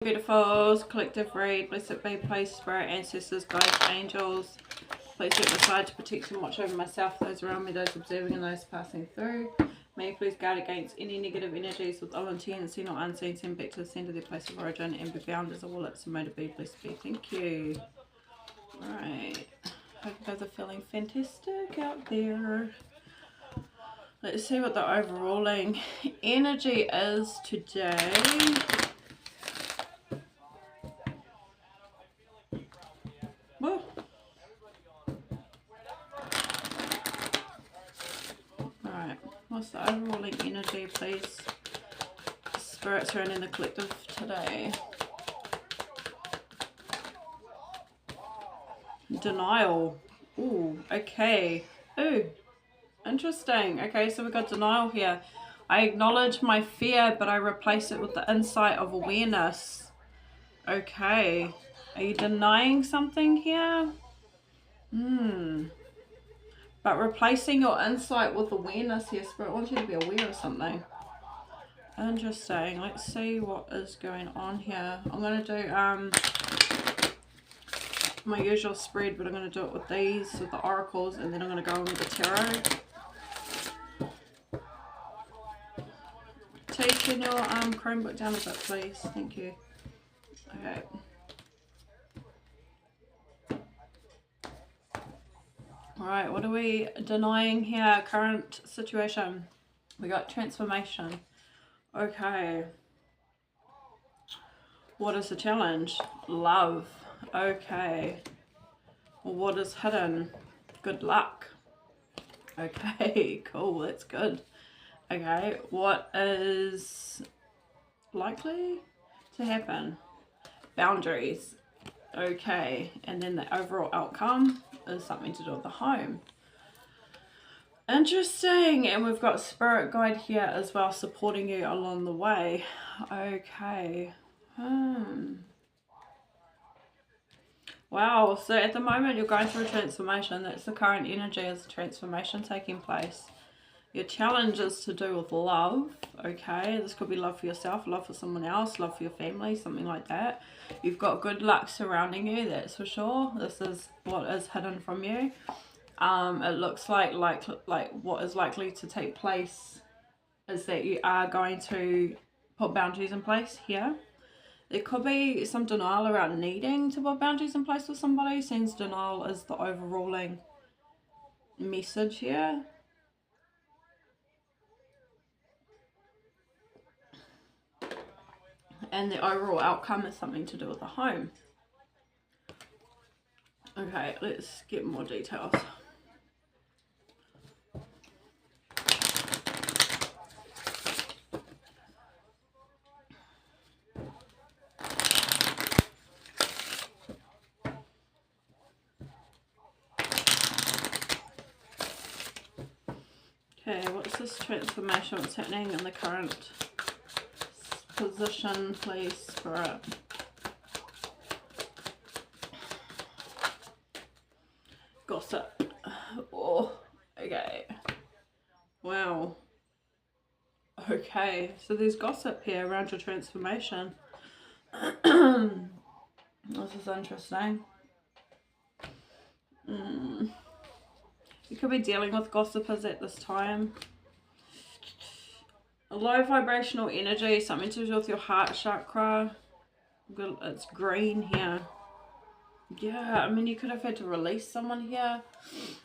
Beautifuls, collective read, blessed be, place, spirit, ancestors, guides, angels. Please get beside to protect and watch over myself, those around me, those observing and those passing through. May you please guard against any negative energies with all intent, seen or unseen, send back to the centre of their place of origin and be bound as a wallet, so may to be, blessed be. Thank you. Alright, hope you guys are feeling fantastic out there. Let's see what the overruling energy is today. Whoa. Alright, what's the overruling energy, please? Spirit surrounding the collective today. Denial. Ooh, okay. Ooh, interesting. Okay, so we've got denial here. I acknowledge my fear, but I replace it with the insight of awareness. Okay. Are you denying something here? But replacing your insight with awareness here. Spirit wants you to be aware of something. Interesting. Let's see what is going on here. I'm going to do my usual spread, but I'm going to do it with these, with the oracles, and then I'm going to go in with the tarot. Taking your Chromebook down a bit, please. Thank you. Okay. Alright, what are we denying here? Current situation. We got transformation. Okay. What is the challenge? Love. Okay. What is hidden? Good luck. Okay, cool, that's good. Okay, what is likely to happen? Boundaries. Okay, and then the overall outcome is something to do with the home. Interesting. And we've got spirit guide here as well, supporting you along the way. Okay. Wow, so at the moment you're going through a transformation. That's the current energy, is transformation taking place. Your challenge is to do with love. Okay, this could be love for yourself, love for someone else, love for your family, something like that. You've got good luck surrounding you, that's for sure. This is what is hidden from you. It looks like what is likely to take place is that you are going to put boundaries in place here. There could be some denial around needing to put boundaries in place with somebody, since denial is the overruling message here. And the overall outcome is something to do with the home. Okay, let's get more details. Okay, what's this transformation? What's happening in the current position, please, Spirit? Gossip. Oh, okay. Wow. Okay, so there's gossip here around your transformation. This is interesting. You could be dealing with gossipers at this time. A low vibrational energy, something to do with your heart chakra. It's green here. Yeah, I mean, you could have had to release someone here,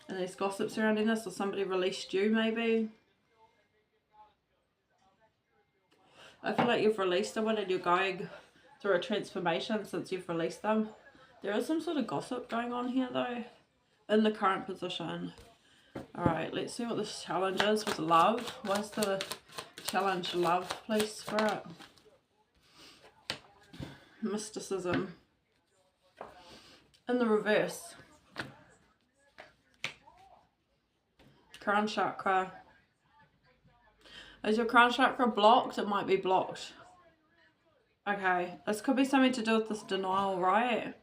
and there's gossip surrounding this, or somebody released you maybe. I feel like you've released someone and you're going through a transformation since you've released them. There is some sort of gossip going on here though, in the current position. Alright, let's see what this challenge is with love. What's the challenge? Love, please, Spirit. Mysticism. In the reverse. Crown chakra. Is your crown chakra blocked? It might be blocked. Okay, this could be something to do with this denial, right?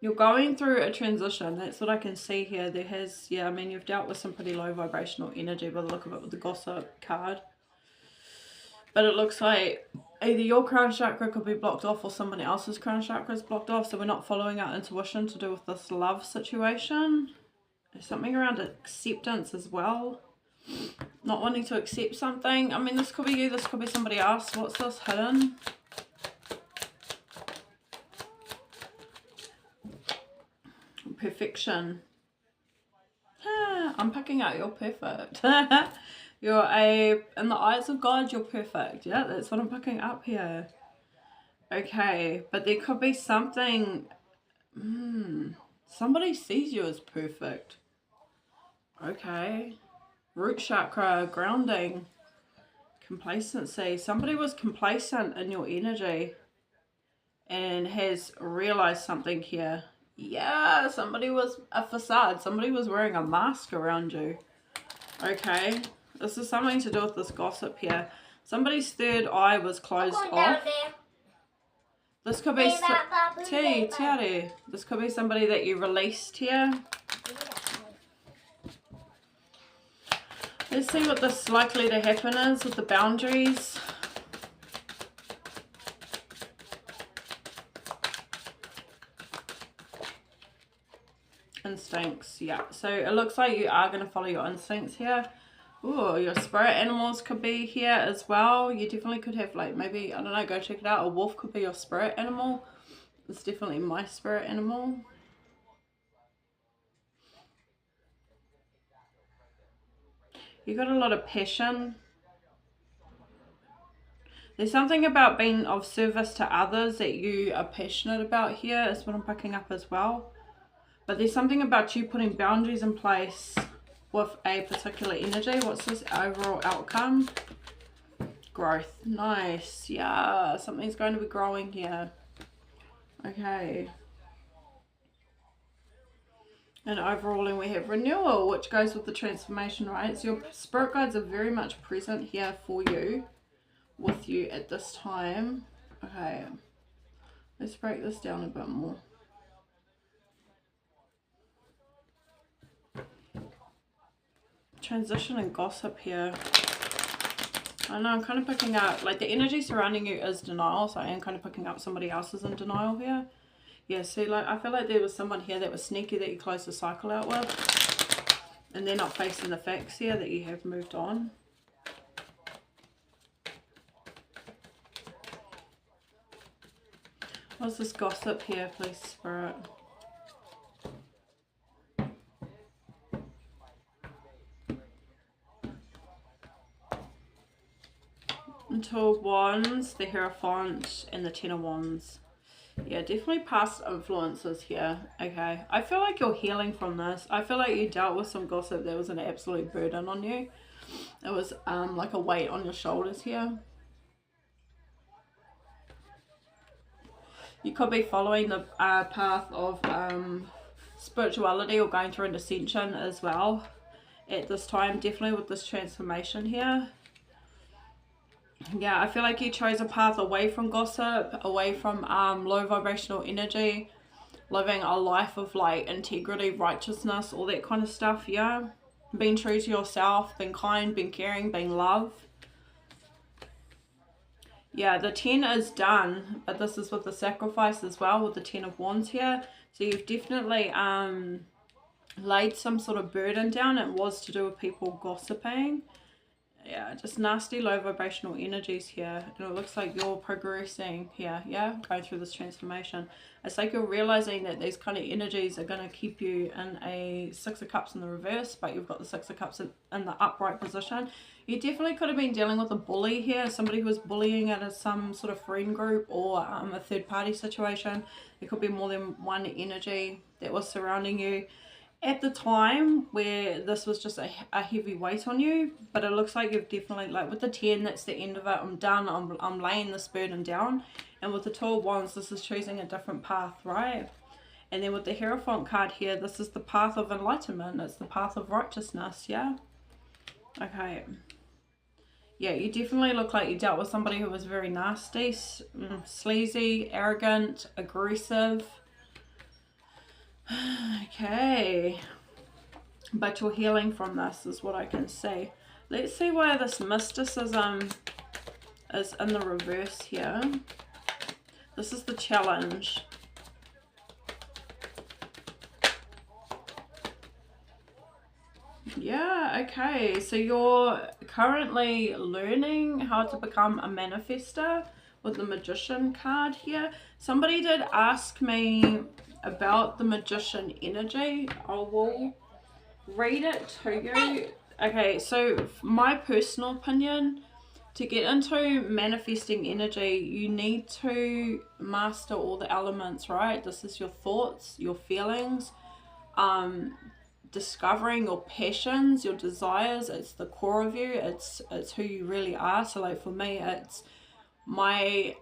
You're going through a transition. That's what I can see here. There has, yeah, I mean, you've dealt with some pretty low vibrational energy by the look of it with the gossip card. But it looks like either your crown chakra could be blocked off or someone else's crown chakra is blocked off, so we're not following our intuition to do with this love situation. There's something around acceptance as well. Not wanting to accept something. I mean, this could be you, this could be somebody else. What's this hidden? Perfection. I'm picking out you're perfect. You're in the eyes of God, you're perfect. Yeah, that's what I'm picking up here. Okay, but there could be something. Somebody sees you as perfect. Okay. Root chakra, grounding, complacency. Somebody was complacent in your energy and has realized something here. Yeah, somebody was a facade. Somebody was wearing a mask around you. Okay. This is something to do with this gossip here. Somebody's third eye was closed off. This could be This could be somebody that you released here. Let's see what this likely to happen is with the boundaries. Instincts, yeah. So it looks like you are going to follow your instincts here. Ooh, your spirit animals could be here as well. You definitely could have, like, maybe, I don't know, go check it out. A wolf could be your spirit animal. It's definitely my spirit animal. You got a lot of passion. There's something about being of service to others that you are passionate about here, is what I'm picking up as well. But there's something about you putting boundaries in place with a particular energy. What's this overall outcome? Growth. Nice. Yeah, something's going to be growing here. Okay. And overall, and we have renewal, which goes with the transformation, right? So your spirit guides are very much present here for you, with you at this time. Okay. Let's break this down a bit more. Transition and gossip here. I know, I'm kind of picking up, like, the energy surrounding you is denial, so I am kind of picking up somebody else is in denial here. Yeah, see, like, I feel like there was someone here that was sneaky that you closed the cycle out with, and they're not facing the facts here that you have moved on. What's this gossip here, please, Spirit? Two of Wands, the Hierophant, and the Ten of Wands. Yeah, definitely past influences here. Okay, I feel like you're healing from this. I feel like you dealt with some gossip that was an absolute burden on you. It was like a weight on your shoulders here. You could be following the path of spirituality or going through an ascension as well at this time, definitely with this transformation here. Yeah, I feel like you chose a path away from gossip, away from low vibrational energy, living a life of, like, integrity, righteousness, all that kind of stuff, yeah. Being true to yourself, being kind, being caring, being love. Yeah, the 10 is done, but this is with the sacrifice as well, with the 10 of Wands here. So you've definitely laid some sort of burden down. It was to do with people gossiping. Yeah, just nasty low vibrational energies here. And it looks like you're progressing here, yeah, going through this transformation. It's like you're realizing that these kind of energies are going to keep you in a Six of Cups in the reverse, but you've got the Six of Cups in the upright position. You definitely could have been dealing with a bully here, somebody who was bullying at some sort of friend group or a third party situation. There could be more than one energy that was surrounding you at the time where this was just a heavy weight on you. But it looks like you've definitely, like with the 10, that's the end of it. I'm done. I'm laying this burden down. And with the 2 of Wands, this is choosing a different path, right? And then with the Hierophant card here, this is the path of enlightenment. It's the path of righteousness, yeah? Okay. Yeah, you definitely look like you dealt with somebody who was very nasty, sleazy, arrogant, aggressive. Okay. But you're healing from this is what I can see. Let's see where this mysticism is in the reverse here. This is the challenge. Yeah, okay. So you're currently learning how to become a manifester with the Magician card here. Somebody did ask me about the Magician energy. I will read it to you. Okay, so my personal opinion, to get into manifesting energy, you need to master all the elements, right? This is your thoughts, your feelings, discovering your passions, your desires. It's the core of you. It's who you really are. So like for me, it's my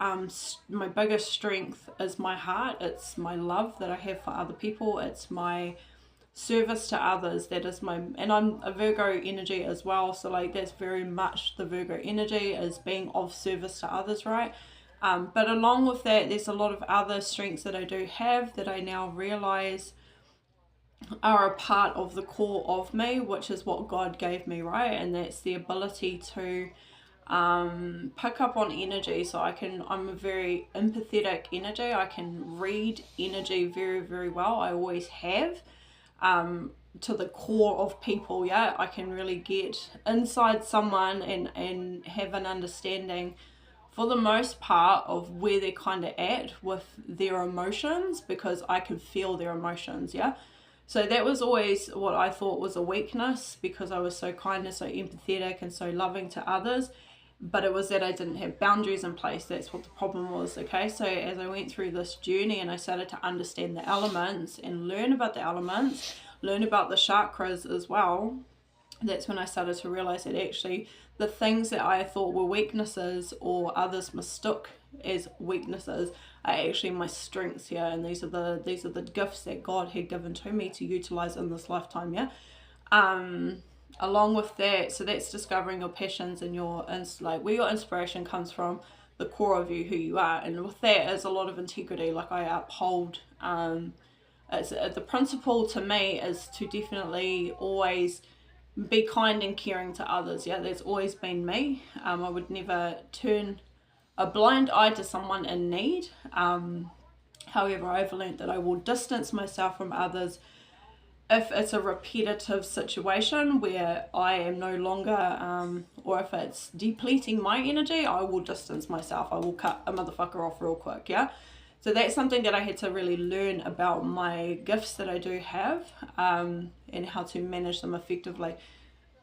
my biggest strength is my heart. It's my love that I have for other people. It's my service to others. That is my, and I'm a Virgo energy as well, so like that's very much the Virgo energy, is being of service to others, right? But along with that, there's a lot of other strengths that I do have that I now realize are a part of the core of me, which is what God gave me, right? And that's the ability to pick up on energy. So I'm a very empathetic energy. I can read energy very, very well. I always have, to the core of people. Yeah, I can really get inside someone and have an understanding for the most part of where they're kind of at with their emotions, because I can feel their emotions. Yeah, so that was always what I thought was a weakness, because I was so kind and so empathetic and so loving to others, but it was that I didn't have boundaries in place. That's what the problem was. Okay, so as I went through this journey and I started to understand the elements and learn about the elements, learn about the chakras as well, that's when I started to realize that actually the things that I thought were weaknesses or others mistook as weaknesses are actually my strengths here, and these are the gifts that God had given to me to utilize in this lifetime. Yeah. Along with that, so that's discovering your passions and like where your inspiration comes from, the core of you, who you are, and with that is a lot of integrity. Like I uphold, it's the principle to me is to definitely always be kind and caring to others. Yeah, that's always been me. I would never turn a blind eye to someone in need. However, I've learned that I will distance myself from others if it's a repetitive situation where I am no longer, or if it's depleting my energy, I will distance myself. I will cut a motherfucker off real quick. Yeah. So that's something that I had to really learn about my gifts that I do have, and how to manage them effectively.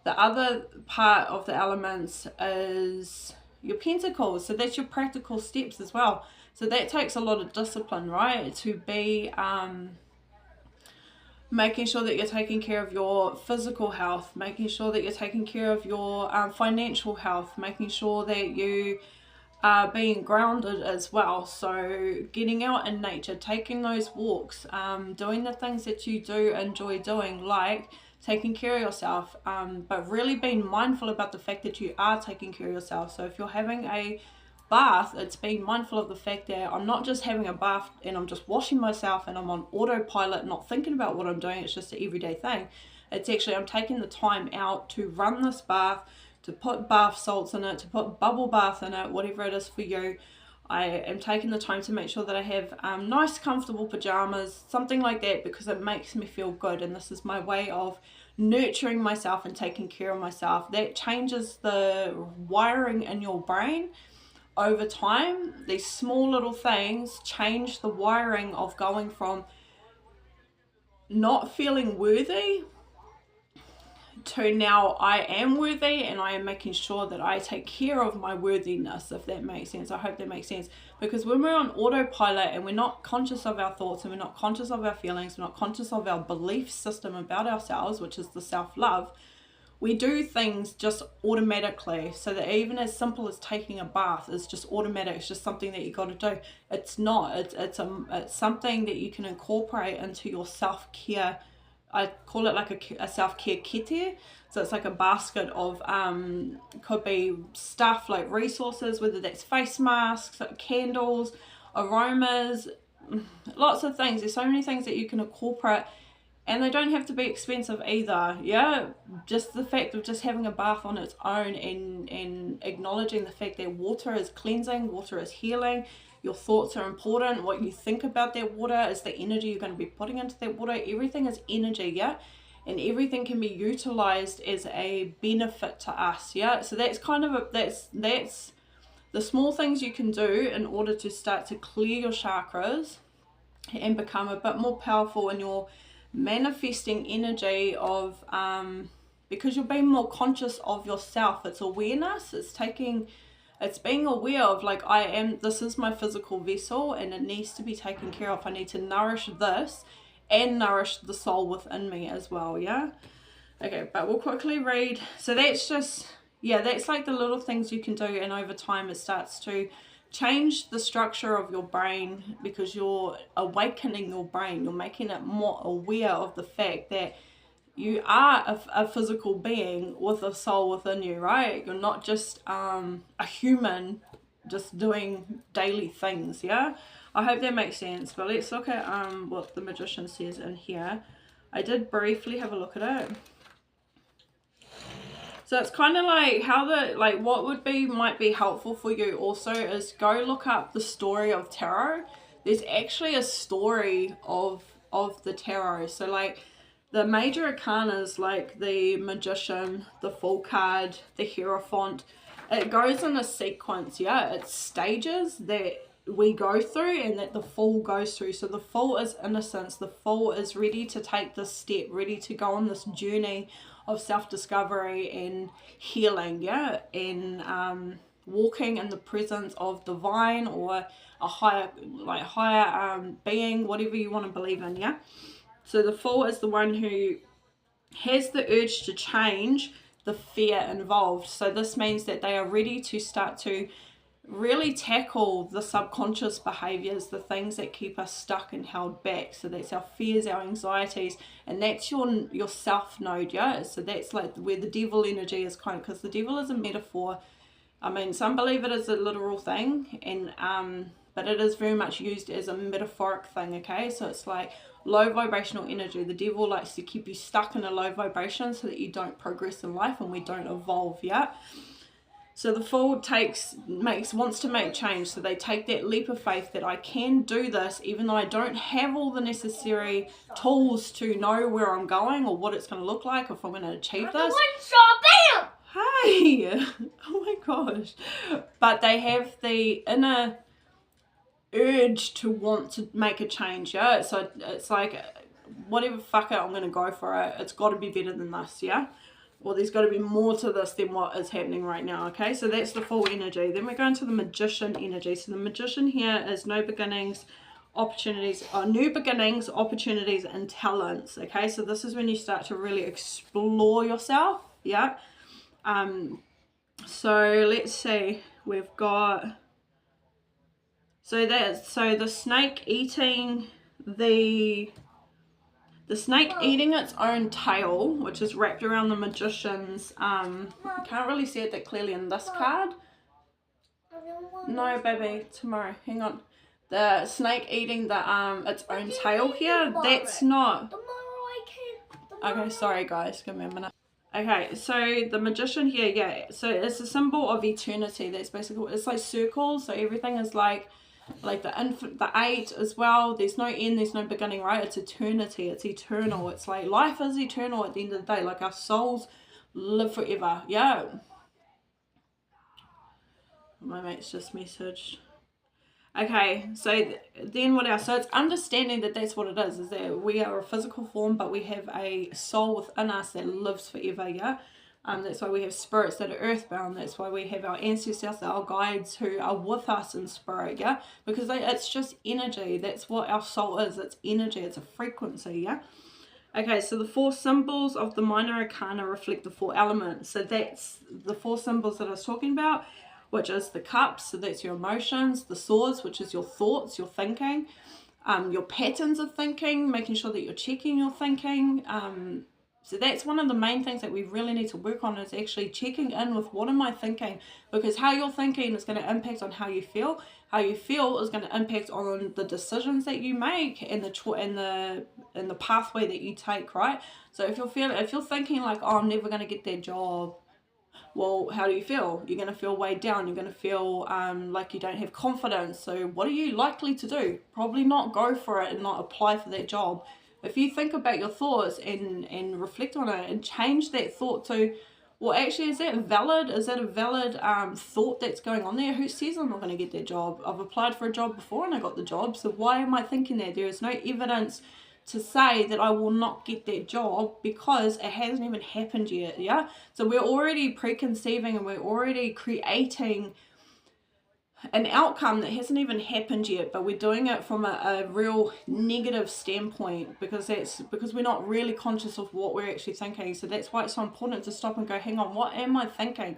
The other part of the elements is your pentacles. So that's your practical steps as well. So that takes a lot of discipline, right? To be making sure that you're taking care of your physical health, making sure that you're taking care of your financial health, making sure that you are being grounded as well. So getting out in nature, taking those walks, doing the things that you do enjoy doing, like taking care of yourself, but really being mindful about the fact that you are taking care of yourself. So if you're having a bath, it's being mindful of the fact that I'm not just having a bath and I'm just washing myself and I'm on autopilot, not thinking about what I'm doing. It's just an everyday thing. It's actually, I'm taking the time out to run this bath, to put bath salts in it, to put bubble bath in it, whatever it is for you. I am taking the time to make sure that I have nice comfortable pajamas, something like that, because it makes me feel good, and this is my way of nurturing myself and taking care of myself. That changes the wiring in your brain over time. These small little things change the wiring of going from not feeling worthy to now I am worthy, and I am making sure that I take care of my worthiness, if that makes sense. I hope that makes sense, because when we're on autopilot and we're not conscious of our thoughts and we're not conscious of our feelings, we're not conscious of our belief system about ourselves, which is the self-love, we do things just automatically. So that even as simple as taking a bath is just automatic. It's just something that you got to do. It's not. It's something that you can incorporate into your self-care. I call it like a self-care kete. So it's like a basket of, could be stuff like resources, whether that's face masks, candles, aromas, lots of things. There's so many things that you can incorporate And they don't have to be expensive either, yeah? Just the fact of just having a bath on its own, and acknowledging the fact that water is cleansing, water is healing, your thoughts are important, what you think about that water is the energy you're going to be putting into that water. Everything is energy, yeah? And everything can be utilized as a benefit to us, yeah? So that's kind of that's the small things you can do in order to start to clear your chakras and become a bit more powerful in your manifesting energy of because you're being more conscious of yourself. It's awareness, it's being aware of, like, this is my physical vessel and it needs to be taken care of. I need to nourish this and nourish the soul within me as well, yeah? Okay, but we'll quickly read. So that's just, yeah, that's like the little things you can do, and over time it starts to change the structure of your brain, because you're awakening your brain. You're making it more aware of the fact that you are a physical being with a soul within you, right? You're not just a human just doing daily things, yeah? I hope that makes sense. But let's look at what the Magician says in here. I did briefly have a look at it. So it's kind of like what might be helpful for you also is go look up the story of tarot. There's actually a story of the tarot. So like the major arcanas, like the Magician, the Fool card, the Hierophant, it goes in a sequence, yeah? It's stages that we go through and that the Fool goes through. So the Fool is innocence. The Fool is ready to take this step, ready to go on this journey of self-discovery and healing, yeah? And walking in the presence of divine or a higher being, whatever you want to believe in, yeah? So the Fool is the one who has the urge to change the fear involved. So this means that they are ready to start to really tackle the subconscious behaviors, the things that keep us stuck and held back. So that's our fears, our anxieties, and that's your self node, yeah? So that's like where the devil energy is kind of, because the devil is a metaphor. I mean, some believe it is a literal thing, and but it is very much used as a metaphoric thing, okay? So it's like low vibrational energy. The devil likes to keep you stuck in a low vibration so that you don't progress in life and we don't evolve, yeah? So the Fool wants to make change. So they take that leap of faith that I can do this, even though I don't have all the necessary tools to know where I'm going or what it's going to look like, if I'm going to achieve this. Hey! Oh my gosh. But they have the inner urge to want to make a change, yeah? So it's like, whatever, fuck it, I'm going to go for it. It's got to be better than this, yeah? Or there's got to be more to this than what is happening right now, okay? So that's the Fool energy. Then we go into the Magician energy. So the Magician here is new beginnings, opportunities, and talents, okay? So this is when you start to really explore yourself, yeah? So let's see. We've got... So the snake eating the snake eating its own tail, which is wrapped around the Magician's, can't really see it that clearly in this card. No, baby, tomorrow, hang on. The snake eating its own tail here, that's not... Okay, sorry guys, give me a minute. Okay, so the Magician here, yeah, so it's a symbol of eternity. That's basically, it's like circles, so everything is like the 8 as well. There's no end, there's no beginning, right? It's eternity, it's eternal. It's like life is eternal at the end of the day. Like our souls live forever, yeah. My mate's just messaged. Okay, so then what else? So it's understanding that that's what it is that we are a physical form, but we have a soul within us that lives forever, yeah? That's why we have spirits that are earthbound. That's why we have our ancestors, our guides who are with us in spirit, yeah? Because it's just energy. That's what our soul is. It's energy. It's a frequency, yeah? Okay, so the 4 symbols of the minor arcana reflect the 4 elements. So that's the 4 symbols that I was talking about, which is the cups, so that's your emotions, the swords, which is your thoughts, your thinking, your patterns of thinking, making sure that you're checking your thinking. So that's one of the main things that we really need to work on, is actually checking in with what am I thinking, because how you're thinking is going to impact on how you feel. how you feel is going to impact on the decisions that you make and the pathway that you take, right? So if you're thinking like, oh, I'm never going to get that job, well, how do you feel? You're going to feel weighed down. You're going to feel like you don't have confidence. So what are you likely to do? Probably not go for it and not apply for that job. If you think about your thoughts and reflect on it and change that thought to, well, actually, is that valid? Is that a valid thought that's going on there? Who says I'm not going to get that job? I've applied for a job before and I got the job. So why am I thinking that? There is no evidence to say that I will not get that job because it hasn't even happened yet, yeah? So we're already preconceiving and we're already creating an outcome that hasn't even happened yet, but we're doing it from a real negative standpoint because we're not really conscious of what we're actually thinking. So that's why it's so important to stop and go, hang on, what am I thinking?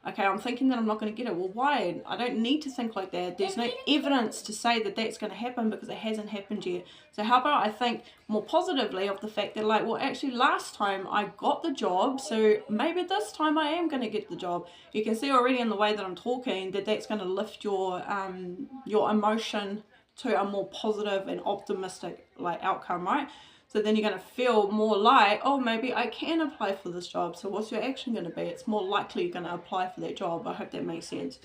Okay, I'm thinking that I'm not going to get it. Well, why? I don't need to think like that. There's no evidence to say that that's going to happen because it hasn't happened yet. So how about I think more positively of the fact that, like, well, actually last time I got the job, so maybe this time I am going to get the job. You can see already in the way that I'm talking that that's going to lift your emotion to a more positive and optimistic like outcome, right? So then you're going to feel more like, oh, maybe I can apply for this job. So what's your action going to be? It's more likely you're going to apply for that job. I hope that makes sense.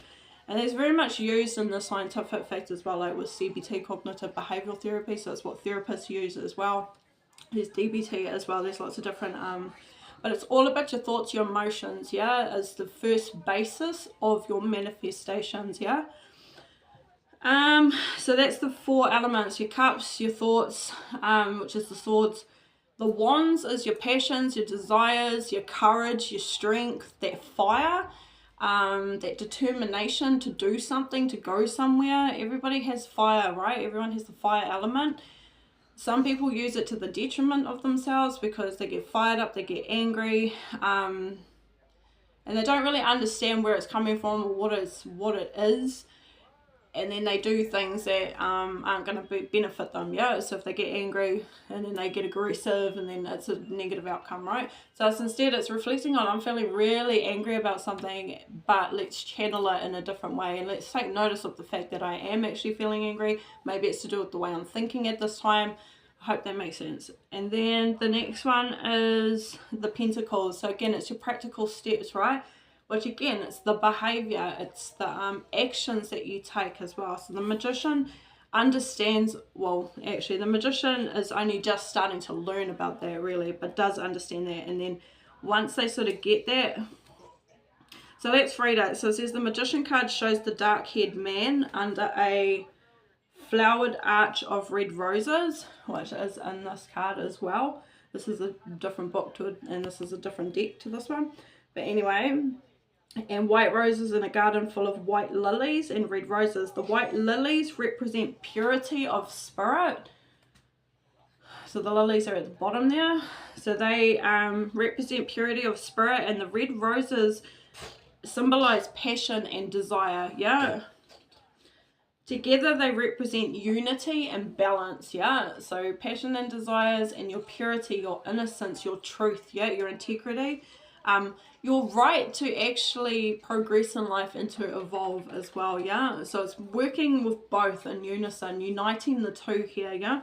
And it's very much used in the scientific fact as well, like with CBT, cognitive behavioral therapy. So it's what therapists use as well. There's DBT as well. There's lots of different, but it's all about your thoughts, your emotions, yeah, as the first basis of your manifestations, yeah. So that's the 4 elements: your cups, your thoughts, which is the swords. The wands is your passions, your desires, your courage, your strength, that fire, that determination to do something, to go somewhere. Everybody has fire, right? Everyone has the fire element. Some people use it to the detriment of themselves because they get fired up, they get angry, and they don't really understand where it's coming from or what it is. And then they do things that aren't going to benefit them, yeah? So if they get angry and then they get aggressive and then it's a negative outcome, right? So instead it's reflecting on, I'm feeling really angry about something, but let's channel it in a different way. And let's take notice of the fact that I am actually feeling angry. Maybe it's to do with the way I'm thinking at this time. I hope that makes sense. And then the next one is the Pentacles. So again, it's your practical steps, right? Which again, it's the behavior, it's the actions that you take as well. So the Magician understands, well, actually the Magician is only just starting to learn about that really, but does understand that. And then once they sort of get that, so let's read it. So it says the Magician card shows the dark-haired man under a flowered arch of red roses, which is in this card as well. This is a different book to it, and this is a different deck to this one. But anyway, and white roses in a garden full of white lilies and red roses. The white lilies represent purity of spirit. So the lilies are at the bottom there. So they represent purity of spirit, and the red roses symbolize passion and desire, yeah? Together they represent unity and balance, yeah? So passion and desires and your purity, your innocence, your truth, yeah? Your integrity. Your right to actually progress in life and to evolve as well, yeah? So it's working with both in unison, uniting the two here, yeah?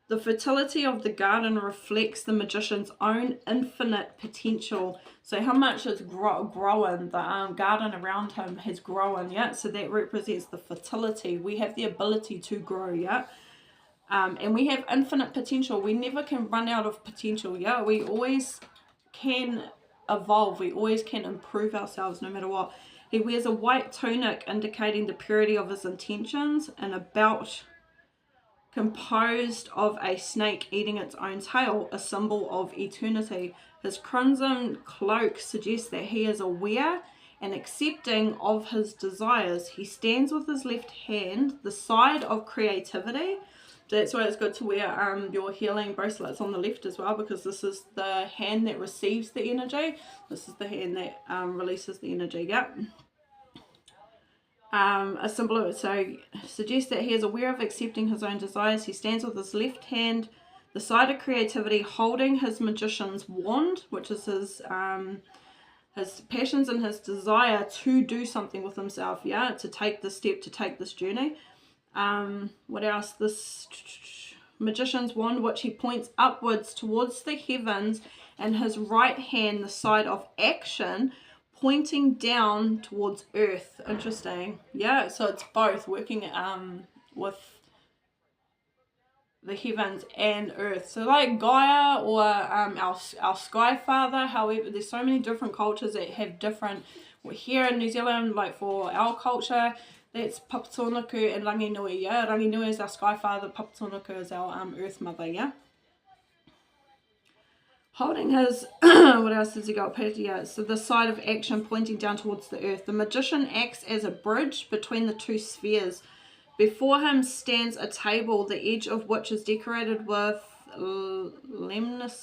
The fertility of the garden reflects the Magician's own infinite potential. So how much is growing, the garden around him has grown, yeah? So that represents the fertility. We have the ability to grow, yeah? And we have infinite potential. We never can run out of potential, yeah? We always can evolve. We always can improve ourselves no matter what. He wears a white tunic indicating the purity of his intentions, and a belt composed of a snake eating its own tail, a symbol of eternity. His crimson cloak suggests that he is aware and accepting of his desires. He stands with his left hand, the side of creativity. That's why it's good to wear your healing bracelets on the left as well, because this is the hand that receives the energy. This is the hand that releases the energy, yep. A symbol of it, so suggests that he is aware of accepting his own desires. He stands with his left hand, the side of creativity, holding his magician's wand, which is his his passions and his desire to do something with himself, yeah, to take this step, to take this journey. What else? This magician's wand, which he points upwards towards the heavens, and his right hand, the side of action, pointing down towards earth. Interesting. Yeah, so it's both working with the heavens and earth. So like Gaia or our sky father. However, there's so many different cultures that have different. Here in New Zealand, like for our culture, that's Papatonaku and Ranginui, yeah? Ranginui is our sky father, Papatonaku is our earth mother, yeah? Holding his, what else has he got? Yeah, so the side of action pointing down towards the earth. The magician acts as a bridge between the two spheres. Before him stands a table, the edge of which is decorated with lemniscates,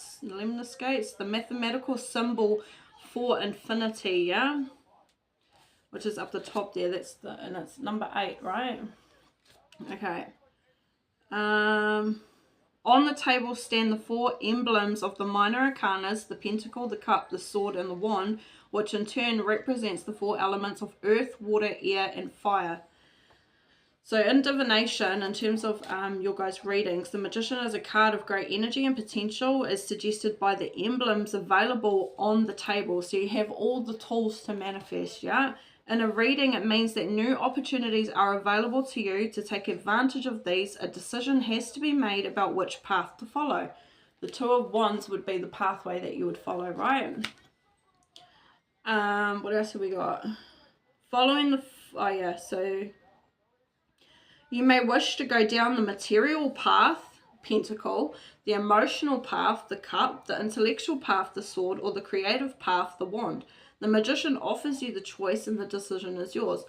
the mathematical symbol for infinity, yeah? Which is up the top there. And it's number 8, right? Okay. On the table stand the 4 emblems of the minor arcanas, the pentacle, the cup, the sword, and the wand, which in turn represents the 4 elements of earth, water, air, and fire. So in divination, in terms of your guys' readings, the magician is a card of great energy and potential, as suggested by the emblems available on the table. So you have all the tools to manifest, yeah? In a reading, it means that new opportunities are available to you. To take advantage of these, a decision has to be made about which path to follow. The 2 of Wands would be the pathway that you would follow, right? What else have we got? Following the... Oh, yeah, so... You may wish to go down the material path, pentacle, the emotional path, the cup, the intellectual path, the sword, or the creative path, the wand. The magician offers you the choice and the decision is yours.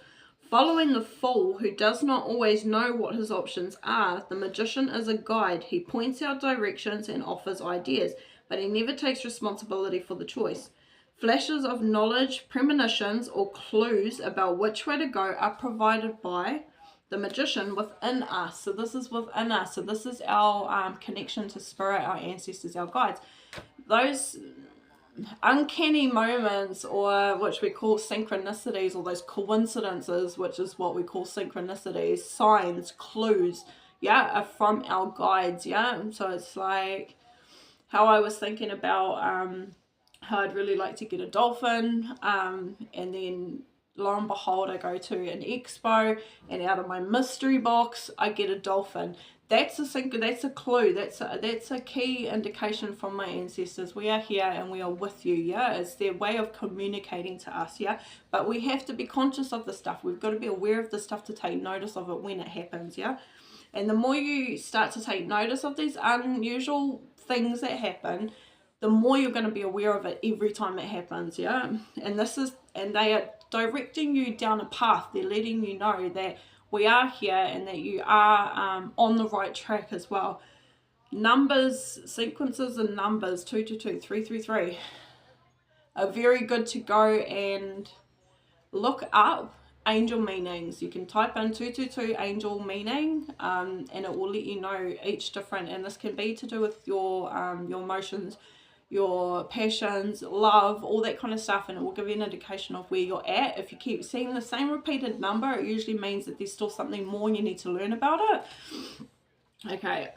Following the fool, who does not always know what his options are, the magician is a guide. He points out directions and offers ideas, but he never takes responsibility for the choice. Flashes of knowledge, premonitions, or clues about which way to go are provided by the magician within us. So this is within us. So this is our connection to spirit, our ancestors, our guides. Those uncanny moments, or which we call synchronicities, or those coincidences, which is what we call synchronicities, signs, clues, yeah, are from our guides, yeah. So it's like how I was thinking about how I'd really like to get a dolphin, and then lo and behold, I go to an expo, and out of my mystery box, I get a dolphin. That's a clue. That's a key indication from my ancestors. We are here and we are with you, yeah? It's their way of communicating to us, yeah? But we have to be conscious of the stuff. We've got to be aware of the stuff to take notice of it when it happens, yeah? And the more you start to take notice of these unusual things that happen, the more you're going to be aware of it every time it happens, yeah? And they are directing you down a path. They're letting you know that we are here and that you are on the right track as well. Numbers, sequences and numbers, 222, 333, are very good to go and look up angel meanings. You can type in 222 angel meaning, and it will let you know each different, and this can be to do with your emotions, your passions, love, all that kind of stuff, and it will give you an indication of where you're at. If you keep seeing the same repeated number, it usually means that there's still something more you need to learn about it. Okay,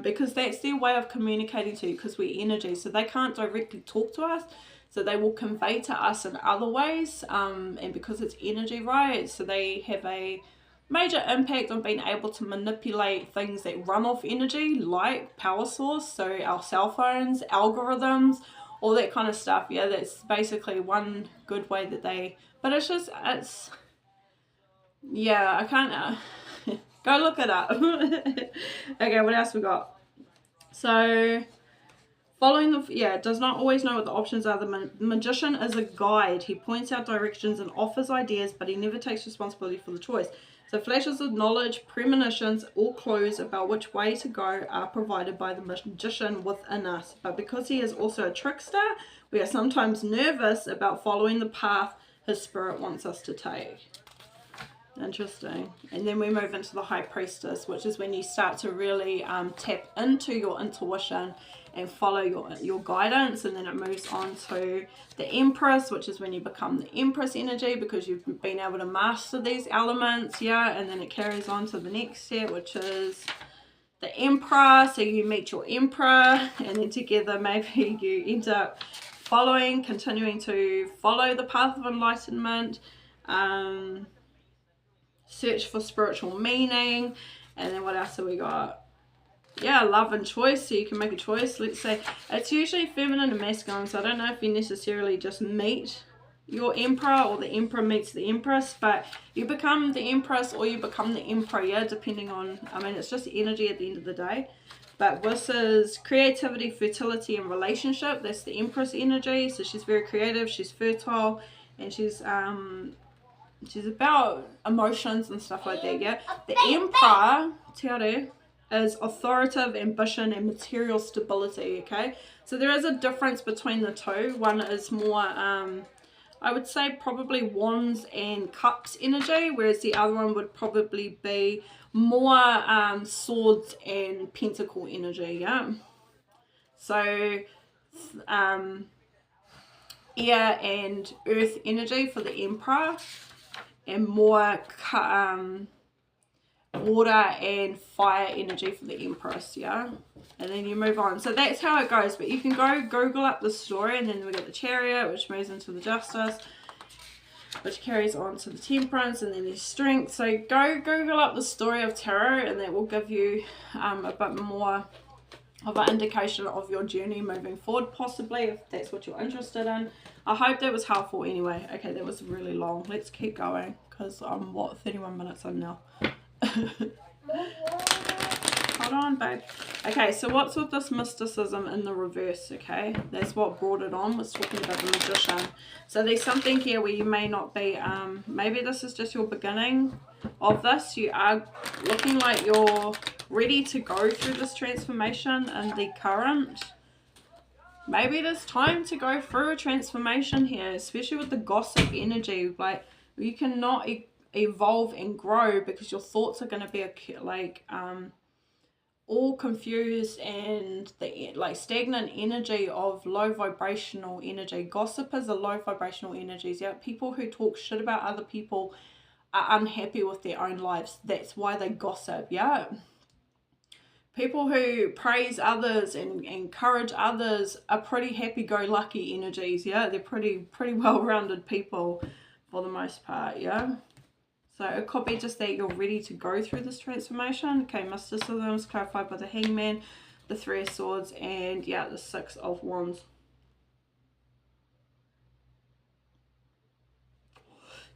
because that's their way of communicating to you, because we're energy, so they can't directly talk to us, so they will convey to us in other ways, and because it's energy, right, so they have a major impact on being able to manipulate things that run off energy, like power source, so our cell phones, algorithms, all that kind of stuff. Yeah, that's basically one good way that they, but it's yeah, I can't go look it up. Okay, what else we got? So following does not always know what the options are. The magician is a guide. He points out directions and offers ideas, but he never takes responsibility for the choice. So flashes of knowledge, premonitions, or clues about which way to go are provided by the magician within us. But because he is also a trickster, we are sometimes nervous about following the path his spirit wants us to take. Interesting. And then we move into the High Priestess, which is when you start to really tap into your intuition and follow your guidance. And then it moves on to the Empress, which is when you become the Empress energy because you've been able to master these elements. Yeah, and then it carries on to the next step, which is the Emperor. So you meet your Emperor, and then together maybe you end up continuing to follow the path of enlightenment, search for spiritual meaning. And then what else have we got? Yeah, love and choice. So you can make a choice. Let's say it's usually feminine and masculine, so I don't know if you necessarily just meet your emperor or the emperor meets the empress, but you become the empress or you become the emperor, yeah, depending on, I mean, it's just energy at the end of the day. But this is creativity, fertility, and relationship. That's the Empress energy. So she's very creative, she's fertile, and she's about emotions and stuff like that, yeah. The Emperor, Te Are, is authoritative, ambition, and material stability, okay? So there is a difference between the two. One is more, I would say probably wands and cups energy, whereas the other one would probably be more swords and pentacle energy, yeah. So air and earth energy for the Emperor, and more water and fire energy for the Empress, yeah. And then you move on. So that's how it goes. But you can go Google up the story, and then we got the Chariot, which moves into the Justice, which carries on to the Temperance, and then there's Strength. So go Google up the story of tarot, and that will give you a bit more of an indication of your journey moving forward, possibly, if that's what you're interested in. I hope that was helpful anyway. Okay, that was really long. Let's keep going, because I'm, 31 minutes in now. Hold on, babe. Okay, so what's with this mysticism in the reverse, okay? That's what brought it on, was talking about the Magician. So there's something here where you may not be, maybe this is just your beginning of this. You are looking like you're ready to go through this transformation in the current. Maybe it is time to go through a transformation here, especially with the gossip energy. Like, you cannot evolve and grow because your thoughts are going to be like all confused, and the like stagnant energy of low vibrational energy. Gossip is a low vibrational energies, yeah. People who talk shit about other people are unhappy with their own lives. That's why they gossip, yeah. People who praise others and encourage others are pretty happy-go-lucky energies, yeah. They're pretty well-rounded people for the most part, yeah. So it could be just that you're ready to go through this transformation. Okay, mysticism is clarified by the Hangman, the Three of Swords, and yeah, the Six of Wands.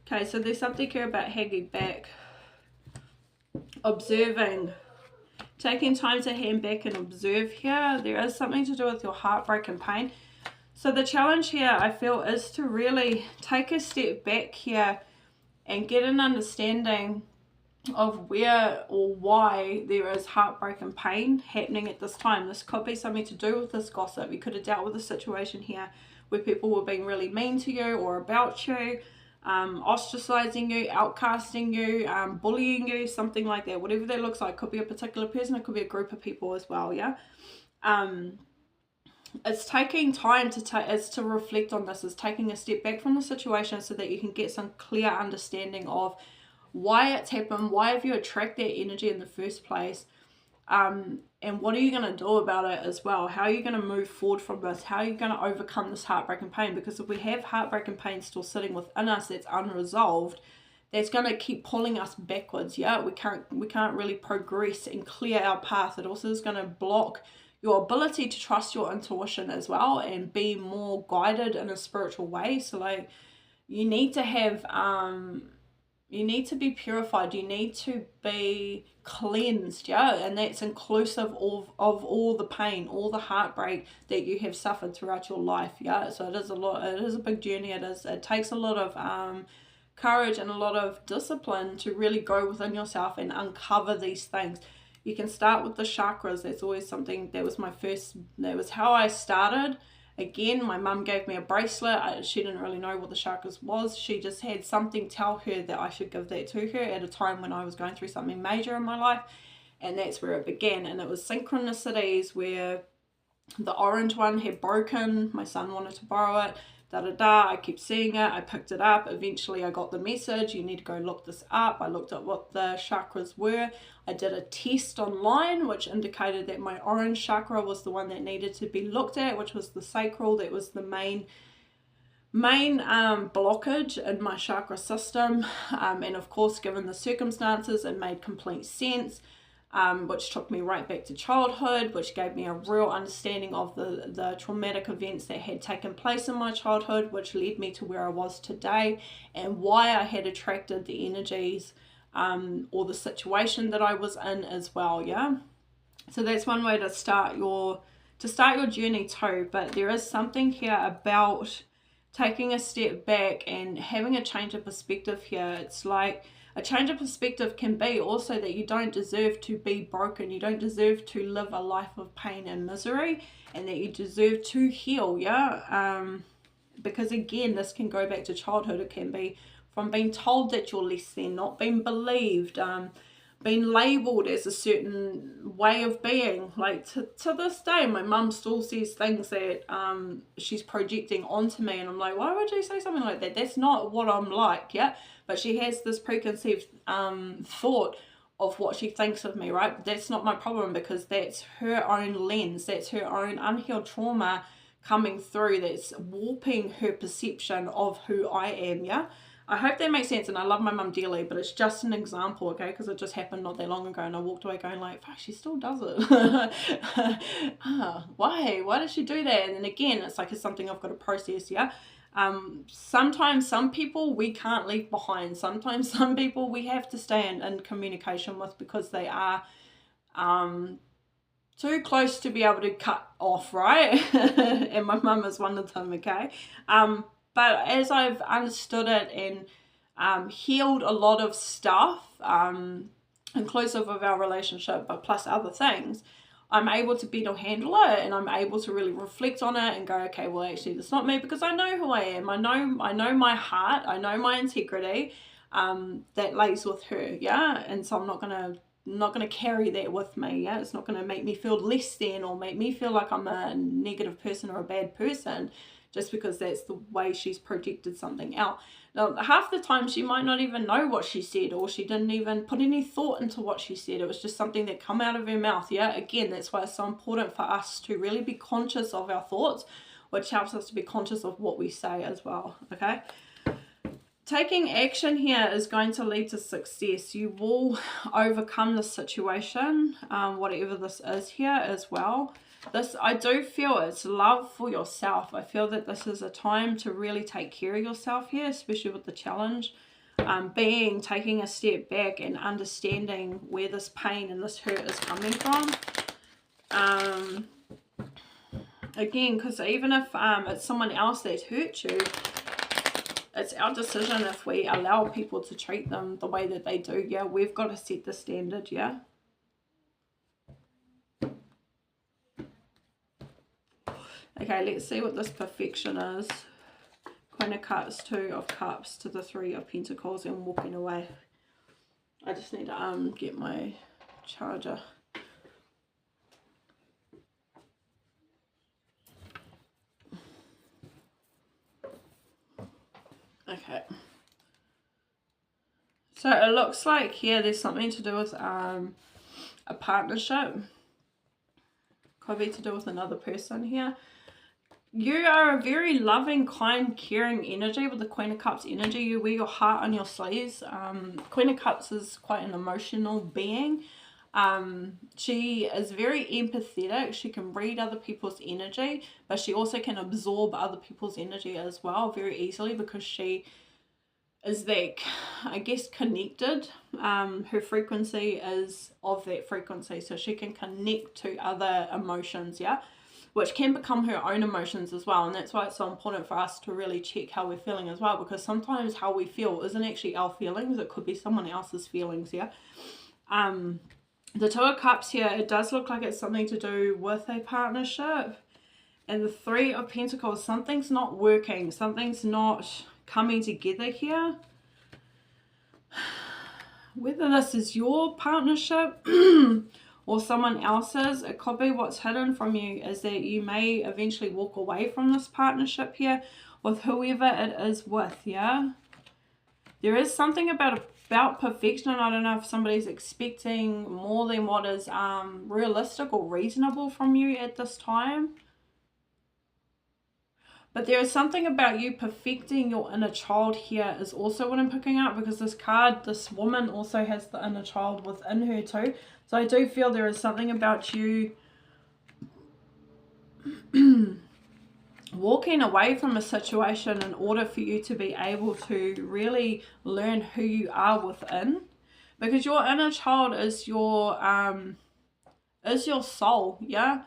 Okay, so there's something here about hanging back, observing, taking time to hang back and observe here. There is something to do with your heartbreak and pain. So the challenge here, I feel, is to really take a step back here and get an understanding of where or why there is heartbreak and pain happening at this time. This could be something to do with this gossip. You could have dealt with a situation here where people were being really mean to you or about you, ostracizing you, outcasting you, bullying you, something like that. Whatever that looks like. Could be a particular person, it could be a group of people as well, yeah. It's taking time to reflect on this. It's taking a step back from the situation so that you can get some clear understanding of why it's happened, why have you attracted that energy in the first place, and what are you going to do about it as well? How are you going to move forward from this? How are you going to overcome this heartbreak and pain? Because if we have heartbreak and pain still sitting within us that's unresolved, that's going to keep pulling us backwards, yeah. We can't really progress and clear our path. It also is going to block your ability to trust your intuition as well and be more guided in a spiritual way. So like, you need to have you need to be purified, you need to be cleansed, yeah, and that's inclusive of all the pain, all the heartbreak that you have suffered throughout your life, yeah. So it is a big journey. It takes a lot of courage and a lot of discipline to really go within yourself and uncover these things. You can start with the chakras. That's always something, that was how I started. Again, my mum gave me a bracelet. She didn't really know what the chakras was. She just had something tell her that I should give that to her at a time when I was going through something major in my life. And that's where it began. And it was synchronicities where The orange one had broken. My son wanted to borrow it. Da da da. I kept seeing it. I picked it up. Eventually I got the message, you need to go look this up. I looked at what the chakras were. I did a test online which indicated that my orange chakra was the one that needed to be looked at, which was the sacral. That was the main blockage in my chakra system, and of course, given the circumstances, it made complete sense, which took me right back to childhood, which gave me a real understanding of the traumatic events that had taken place in my childhood, which led me to where I was today, and why I had attracted the energies or the situation that I was in as well. Yeah, so that's one way to start your journey too. But there is something here about taking a step back and having a change of perspective here. It's like a change of perspective can be also that you don't deserve to be broken. You don't deserve to live a life of pain and misery, and that you deserve to heal. Yeah. Because again, this can go back to childhood. It can be from being told that you're less than, not being believed, being labelled as a certain way of being. Like to this day, my mum still says things that she's projecting onto me, and I'm like, why would you say something like that? That's not what I'm like. Yeah, but she has this preconceived thought of what she thinks of me, right? But that's not my problem, because that's her own lens, that's her own unhealed trauma coming through, that's warping her perception of who I am. Yeah, I hope that makes sense, and I love my mum dearly, but it's just an example, okay, because it just happened not that long ago, and I walked away going like, fuck, she still does it. Why did she do that? And then again, it's like, it's something I've got to process. Yeah. Sometimes some people we can't leave behind. Sometimes some people we have to stay in communication with, because they are too close to be able to cut off, right? And my mum is one of them, okay? But as I've understood it and healed a lot of stuff, inclusive of our relationship, but plus other things, I'm able to better handle it, and I'm able to really reflect on it and go, okay, well, actually, that's not me, because I know who I am. I know my heart. I know my integrity that lays with her, yeah? And so I'm not gonna carry that with me. Yeah, it's not gonna make me feel less than, or make me feel like I'm a negative person or a bad person, just because that's the way she's projected something out. Now, half the time she might not even know what she said, or she didn't even put any thought into what she said. It was just something that come out of her mouth. Yeah, again, that's why it's so important for us to really be conscious of our thoughts, which helps us to be conscious of what we say as well. Okay. Taking action here is going to lead to success. You will overcome the situation, whatever this is here as well. This, I do feel, it's love for yourself. I feel that this is a time to really take care of yourself here, especially with the challenge. Taking a step back and understanding where this pain and this hurt is coming from. Again, because even if it's someone else that's hurt you, it's our decision if we allow people to treat them the way that they do. Yeah, we've got to set the standard. Yeah. Okay, let's see what this perfection is. Queen of Cups, Two of Cups to the Three of Pentacles, and walking away. I just need to get my charger. Okay. So it looks like here there's something to do with a partnership. Could be to do with another person here. You are a very loving, kind, caring energy with the Queen of Cups energy. You wear your heart on your sleeves. Queen of Cups is quite an emotional being. She is very empathetic. She can read other people's energy, but she also can absorb other people's energy as well very easily, because she is that, I guess, connected. Her frequency is of that frequency, so she can connect to other emotions, yeah, which can become her own emotions as well. And that's why it's so important for us to really check how we're feeling as well, because sometimes how we feel isn't actually our feelings. It could be someone else's feelings, yeah. The Two of Cups here, it does look like it's something to do with a partnership. And the Three of Pentacles, something's not working. Something's not coming together here. Whether this is your partnership or someone else's. It could be what's hidden from you is that you may eventually walk away from this partnership here with whoever it is with, yeah? There is something about perfection. I don't know if somebody's expecting more than what is realistic or reasonable from you at this time. But there is something about you perfecting your inner child here is also what I'm picking up, because this card, this woman also has the inner child within her too. So I do feel there is something about you walking away from a situation in order for you to be able to really learn who you are within, because your inner child is your soul, yeah?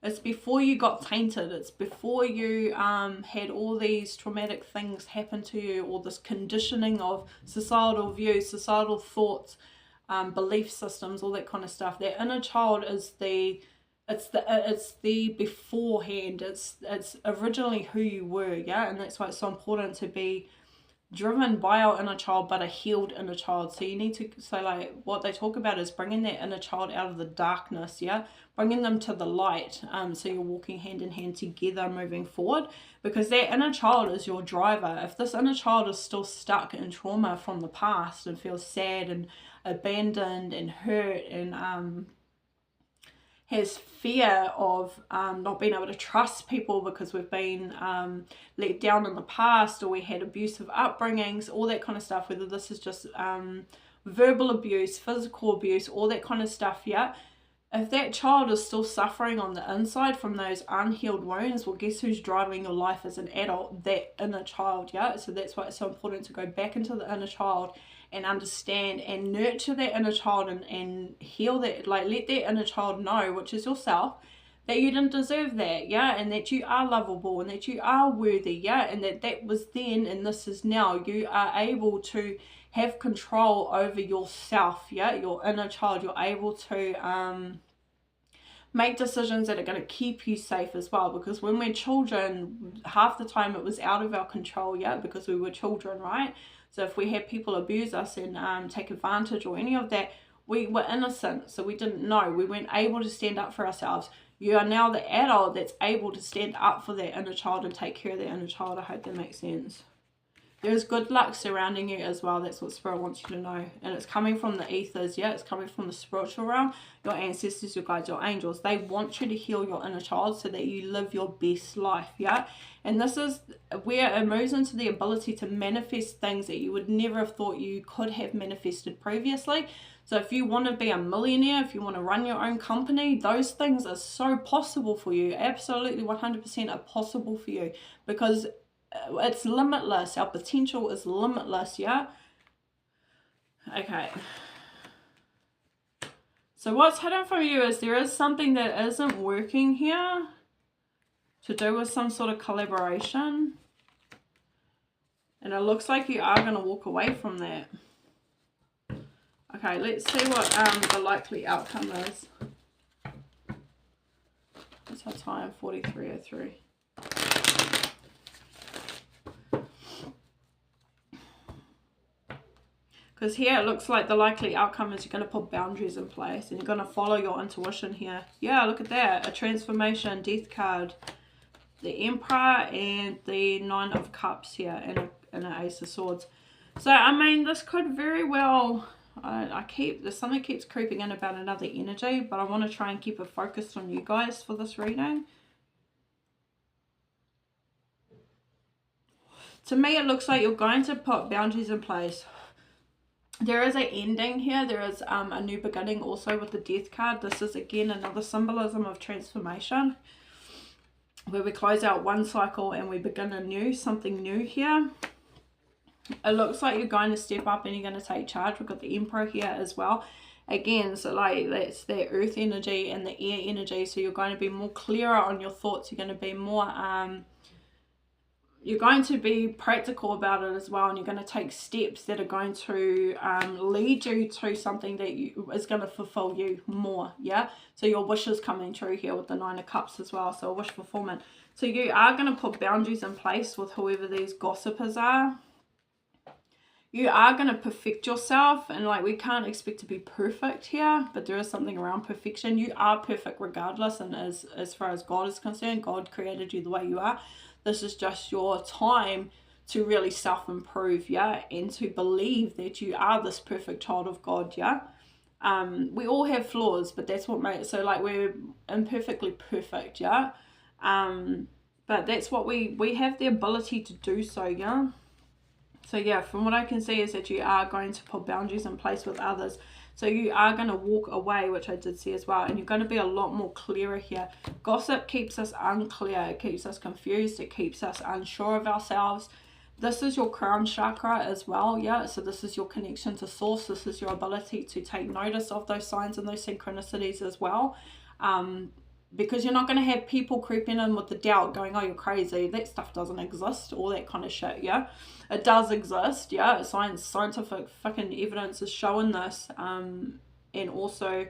It's before you got tainted. It's before you had all these traumatic things happen to you, or this conditioning of societal views, societal thoughts, belief systems, all that kind of stuff. That inner child is it's the beforehand. It's originally who you were, yeah? And that's why it's so important to be driven by our inner child, but a healed inner child. So you need to, so like what they talk about is bringing that inner child out of the darkness, yeah, bringing them to the light. So you're walking hand in hand together moving forward, because that inner child is your driver. If this inner child is still stuck in trauma from the past and feels sad and abandoned and hurt and has fear of not being able to trust people because we've been let down in the past, or we had abusive upbringings, all that kind of stuff, whether this is just verbal abuse, physical abuse, all that kind of stuff, yeah? If that child is still suffering on the inside from those unhealed wounds, well, guess who's driving your life as an adult? That inner child, yeah? So that's why it's so important to go back into the inner child and understand and nurture that inner child and heal that, like let that inner child know, which is yourself, that you didn't deserve that, yeah, and that you are lovable and that you are worthy, yeah, and that was then and this is now. You are able to have control over yourself, yeah, your inner child. You're able to make decisions that are going to keep you safe as well, because when we're children, half the time it was out of our control, yeah, because we were children, right? So if we had people abuse us and take advantage or any of that, we were innocent, so we didn't know. We weren't able to stand up for ourselves. You are now the adult that's able to stand up for that inner child and take care of that inner child. I hope that makes sense. There's good luck surrounding you as well. That's what Spirit wants you to know. And it's coming from the ethers, yeah? It's coming from the spiritual realm. Your ancestors, your guides, your angels. They want you to heal your inner child so that you live your best life, yeah? And this is where it moves into the ability to manifest things that you would never have thought you could have manifested previously. So if you want to be a millionaire, if you want to run your own company, those things are so possible for you. Absolutely 100% are possible for you, because it's limitless. Our potential is limitless, yeah? Okay. So what's hidden from you is there is something that isn't working here to do with some sort of collaboration. And it looks like you are going to walk away from that. Okay, let's see what the likely outcome is. What's our time? 43:03. Because here it looks like the likely outcome is you're going to put boundaries in place and you're going to follow your intuition here. Yeah, look at that. A transformation, death card, the Emperor, and the Nine of Cups here, and an Ace of Swords. So, I mean, this could very well... there's something keeps creeping in about another energy, but I want to try and keep it focused on you guys for this reading. To me, it looks like you're going to put boundaries in place. There is an ending here. There is a new beginning also with the Death card. This is again another symbolism of transformation, where we close out one cycle and we begin anew, something new here. It looks like you're going to step up and you're going to take charge. We've got the Emperor here as well. Again, so like that's the earth energy and the air energy. So you're going to be more clearer on your thoughts. You're going to be more... you're going to be practical about it as well, and you're going to take steps that are going to lead you to something that is going to fulfill you more, yeah? So your wish is coming true here with the Nine of Cups as well, so a wish fulfillment. So you are going to put boundaries in place with whoever these gossipers are. you are going to perfect yourself, and like we can't expect to be perfect here, but there is something around perfection. You are perfect regardless, and as far as God is concerned, God created you the way you are. This is just your time to really self-improve, yeah, and to believe that you are this perfect child of God, yeah. We all have flaws, but that's what makes, so like we're imperfectly perfect, yeah. But that's what we have the ability to do so, yeah. So yeah, from what I can see is that you are going to put boundaries in place with others. So you are going to walk away, which I did see as well, and you're going to be a lot more clearer here. Gossip keeps us unclear, it keeps us confused, it keeps us unsure of ourselves. This is your crown chakra as well, yeah. So this is your connection to source. This is your ability to take notice of those signs and those synchronicities as well. Because you're not going to have people creeping in with the doubt going, oh, you're crazy, that stuff doesn't exist, all that kind of shit, yeah. It does exist, yeah. Scientific fucking evidence is showing this, and also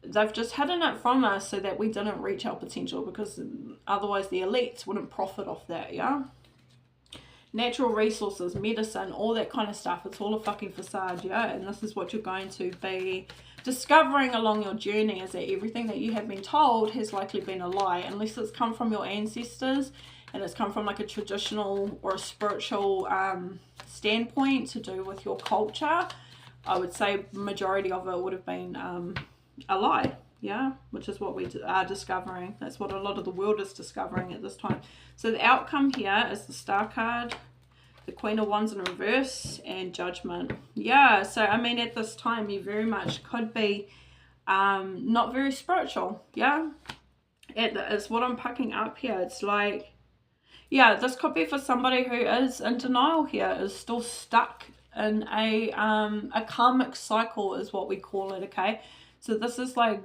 they've just hidden it from us so that we didn't reach our potential, because otherwise the elites wouldn't profit off that, yeah. Natural resources, medicine, all that kind of stuff, it's all a fucking facade, yeah. And this is what you're going to be discovering along your journey, is that everything that you have been told has likely been a lie, unless it's come from your ancestors and it's come from like a traditional or a spiritual standpoint to do with your culture. I would say majority of it would have been a lie, yeah, which is what we are discovering. That's what a lot of the world is discovering at this time. So the outcome here is the Star card, the Queen of Wands in reverse, and Judgment. Yeah, so I mean at this time you very much could be not very spiritual, yeah. It's what I'm picking up here. It's like, yeah, this could be for somebody who is in denial here, is still stuck in a karmic cycle is what we call it, okay? So this is like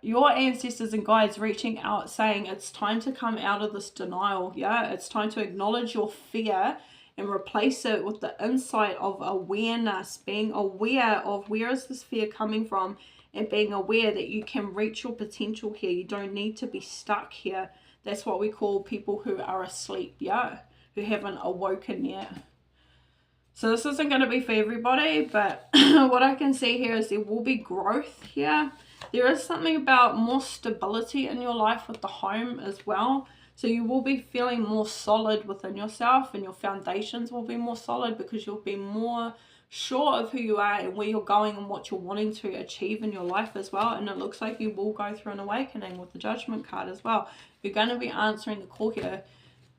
your ancestors and guides reaching out saying it's time to come out of this denial, yeah? It's time to acknowledge your fear and replace it with the insight of awareness, being aware of where is this fear coming from, and being aware that you can reach your potential here. You don't need to be stuck here. That's what we call people who are asleep, yeah? Who haven't awoken yet. So this isn't going to be for everybody, but what I can see here is there will be growth here. There is something about more stability in your life with the home as well. So you will be feeling more solid within yourself, and your foundations will be more solid because you'll be more sure of who you are and where you're going and what you're wanting to achieve in your life as well. And it looks like you will go through an awakening with the Judgment card as well. You're going to be answering the call here.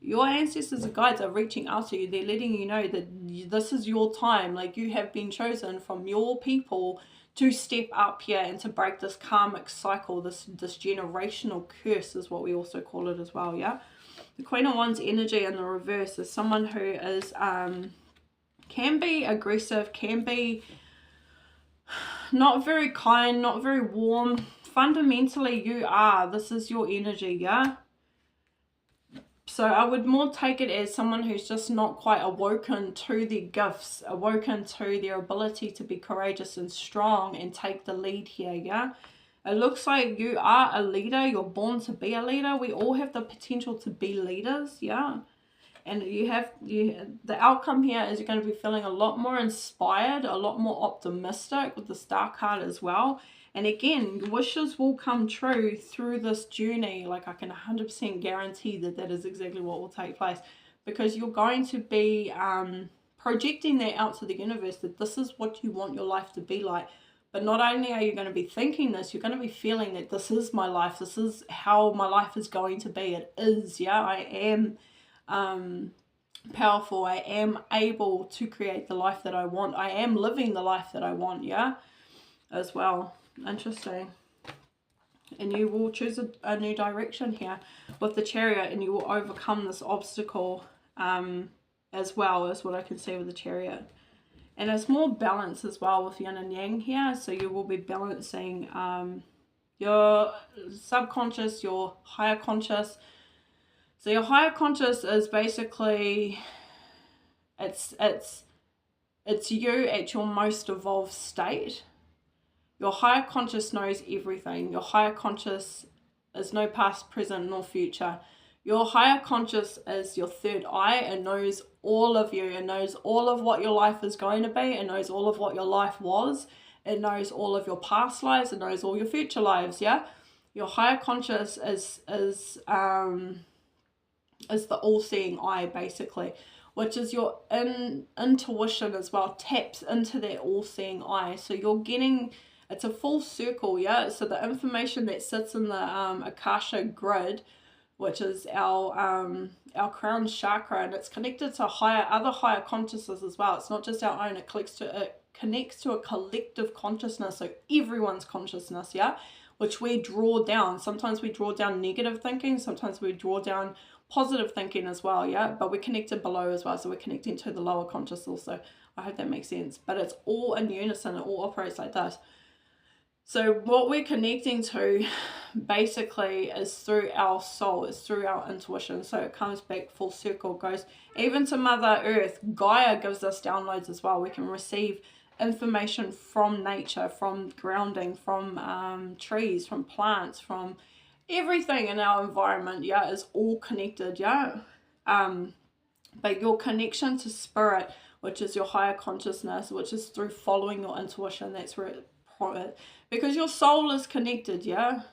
Your ancestors and guides are reaching out to you. They're letting you know that this is your time. Like, you have been chosen from your people to step up here and to break this karmic cycle, this generational curse is what we also call it as well, yeah? The Queen of Wands energy in the reverse is someone who is can be aggressive, can be not very kind, not very warm. Fundamentally, you are. This is your energy, yeah? So I would more take it as someone who's just not quite awoken to their gifts, awoken to their ability to be courageous and strong and take the lead here, yeah? It looks like you are a leader. You're born to be a leader. We all have the potential to be leaders, yeah? And the outcome here is you're going to be feeling a lot more inspired, a lot more optimistic with the Star card as well. And again, wishes will come true through this journey. Like, I can 100% guarantee that that is exactly what will take place, because you're going to be projecting that out to the universe, that this is what you want your life to be like. But not only are you going to be thinking this, you're going to be feeling that this is my life. This is how my life is going to be. It is, yeah. I am powerful. I am able to create the life that I want. I am living the life that I want, yeah, as well. Interesting. And you will choose a new direction here with the Chariot, and you will overcome this obstacle as well, as what I can see with the Chariot. And it's more balance as well with Yin and Yang here. So you will be balancing your subconscious, your higher conscious. So your higher conscious is basically, it's you at your most evolved state. Your higher conscious knows everything. Your higher conscious is no past, present, nor future. Your higher conscious is your third eye. It knows all of you. It knows all of what your life is going to be. It knows all of what your life was. It knows all of your past lives. It knows all your future lives, yeah? Your higher conscious is the all-seeing eye, basically, which is your intuition as well, taps into that all-seeing eye. So you're getting, it's a full circle, yeah? So the information that sits in the Akasha grid, which is our crown chakra, and it's connected to other higher consciousness as well. It's not just our own, it connects to a collective consciousness, so everyone's consciousness, yeah, which we draw down. Sometimes we draw down negative thinking, sometimes we draw down positive thinking as well, yeah, but we're connected below as well, so we're connecting to the lower conscious also. I hope that makes sense, but it's all in unison. It all operates like this. So what we're connecting to basically is through our soul, it's through our intuition. So it comes back full circle, goes even to Mother Earth. Gaia gives us downloads as well. We can receive information from nature, from grounding, from trees, from plants, from everything in our environment, yeah, is all connected, yeah. But your connection to spirit, which is your higher consciousness, which is through following your intuition, that's where it, because your soul is connected, yeah.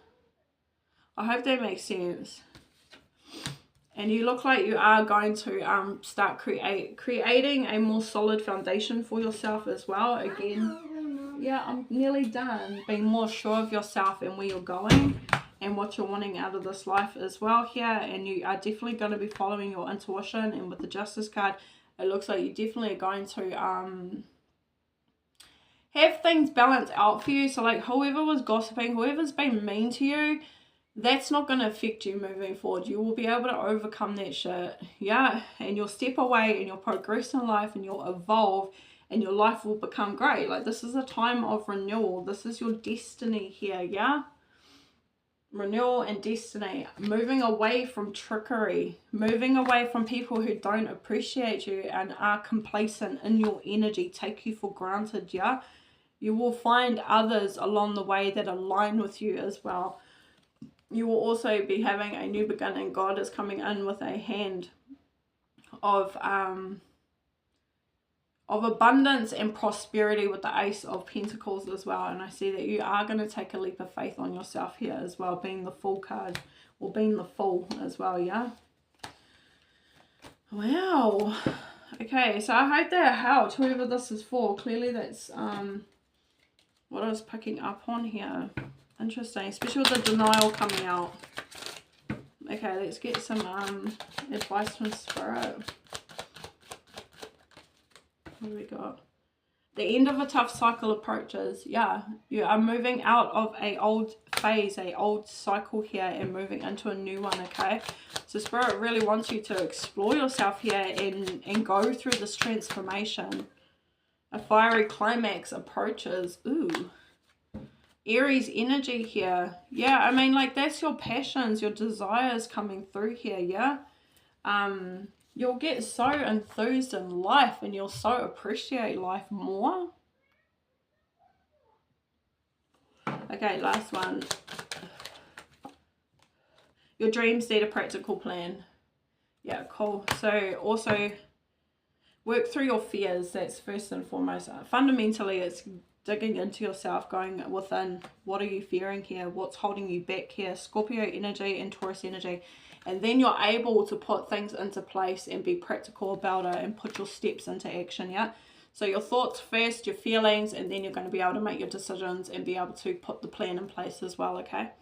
I hope that makes sense. And you look like you are going to start creating a more solid foundation for yourself as well. Again, yeah, I'm nearly done. Being more sure of yourself and where you're going and what you're wanting out of this life as well here. And you are definitely going to be following your intuition. And with the Justice card, it looks like you definitely are going to have things balance out for you. So like whoever was gossiping, whoever's been mean to you, that's not going to affect you moving forward. You will be able to overcome that shit, yeah, and you'll step away and you'll progress in life and you'll evolve and your life will become great. Like this is a time of renewal. This is your destiny here, yeah. Renewal and destiny, moving away from trickery, moving away from people who don't appreciate you and are complacent in your energy, take you for granted, yeah. You will find others along the way that align with you as well. You will also be having a new beginning. God is coming in with a hand of abundance and prosperity with the Ace of Pentacles as well. And I see that you are going to take a leap of faith on yourself here as well, being the Fool card, or being the Fool as well, yeah. Wow. Okay, so I hope that helped, whoever this is for. Clearly that's what I was picking up on here. Interesting, especially with the denial coming out. Okay, let's get some advice from Spirit. What do we got? The end of a tough cycle approaches. Yeah, you are moving out of a old phase, a old cycle here, and moving into a new one, okay? So Spirit really wants you to explore yourself here and go through this transformation. A fiery climax approaches. Ooh. Aries energy here. Yeah, I mean, like, that's your passions, your desires coming through here, yeah? You'll get so enthused in life and you'll so appreciate life more. Okay, last one. Your dreams need a practical plan. Yeah, cool. So also work through your fears. That's first and foremost. Fundamentally, it's digging into yourself, going within. What are you fearing here? What's holding you back here? Scorpio energy and Taurus energy. And then you're able to put things into place and be practical about it and put your steps into action, yeah? So your thoughts first, your feelings, and then you're going to be able to make your decisions and be able to put the plan in place as well, okay?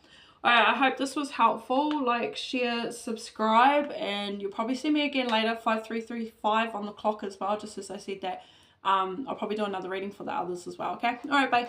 Alright, I hope this was helpful. Like, share, subscribe, and you'll probably see me again later, 5335 on the clock as well, just as I said that. I'll probably do another reading for the others as well, okay? Alright, bye.